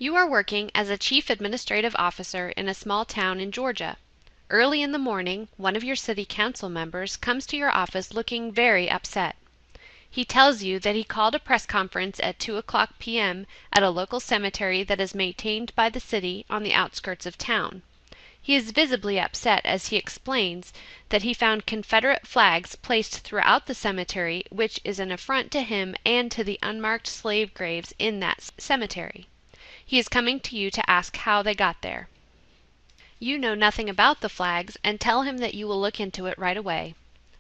You are working as a chief administrative officer in a small town in Georgia. Early in the morning, one of your city council members comes to your office looking very upset. He tells you that he called a press conference at 2:00 p.m. at a local cemetery that is maintained by the city on the outskirts of town. He is visibly upset as he explains that he found Confederate flags placed throughout the cemetery, which is an affront to him and to the unmarked slave graves in that cemetery. He is coming to you to ask how they got there. You know nothing about the flags and tell him that you will look into it right away.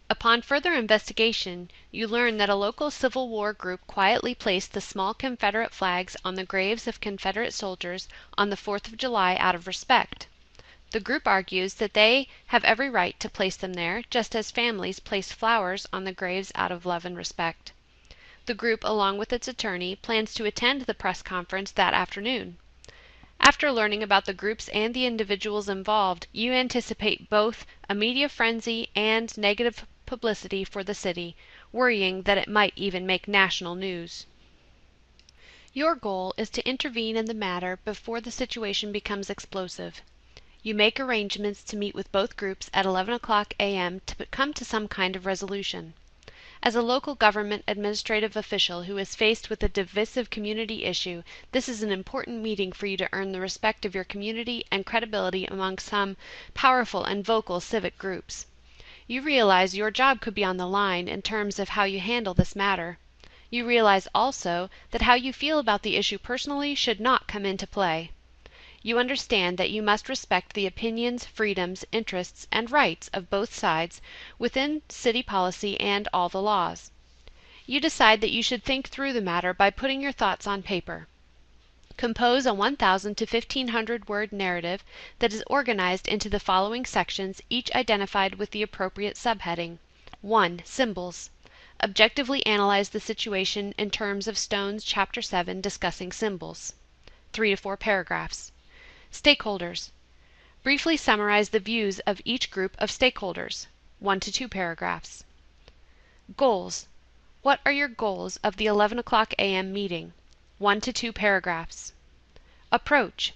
Upon further investigation, you learn that a local Civil War group quietly placed the small Confederate flags on the graves of Confederate soldiers on the 4th of July out of respect. The group argues that they have every right to place them there, just as families place flowers on the graves out of love and respect. The group, along with its attorney, plans to attend the press conference that afternoon. After learning about the groups and the individuals involved, you anticipate both a media frenzy and negative publicity for the city, worrying that it might even make national news. Your goal is to intervene in the matter before the situation becomes explosive. You make arrangements to meet with both groups at 11:00 a.m. to come to some kind of resolution. As a local government administrative official who is faced with a divisive community issue, this is an important meeting for you to earn the respect of your community and credibility among some powerful and vocal civic groups. You realize your job could be on the line in terms of how you handle this matter. You realize also that how you feel about the issue personally should not come into play. You understand that you must respect the opinions, freedoms, interests, and rights of both sides within city policy and all the laws. You decide that you should think through the matter by putting your thoughts on paper. Compose a 1,000 to 1,500 word narrative that is organized into the following sections, each identified with the appropriate subheading. 1. Symbols. Objectively analyze the situation in terms of Stone's Chapter 7 discussing symbols. 3 to 4 paragraphs. Stakeholders. Briefly summarize the views of each group of stakeholders. 1 to 2 paragraphs. Goals. What are your goals of the 11:00 a.m. meeting? 1 to 2 paragraphs. Approach.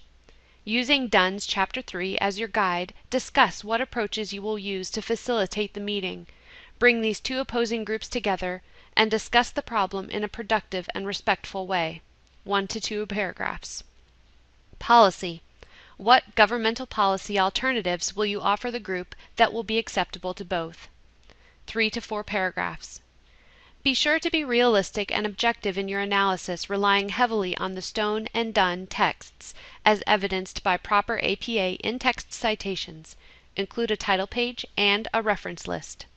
Using Dunn's Chapter 3 as your guide, discuss what approaches you will use to facilitate the meeting. Bring these two opposing groups together and discuss the problem in a productive and respectful way. 1 to 2 paragraphs. Policy. What governmental policy alternatives will you offer the group that will be acceptable to both? 3 to 4 paragraphs. Be sure to be realistic and objective in your analysis, relying heavily on the Stone and Dunn texts as evidenced by proper APA in-text citations. Include a title page and a reference list.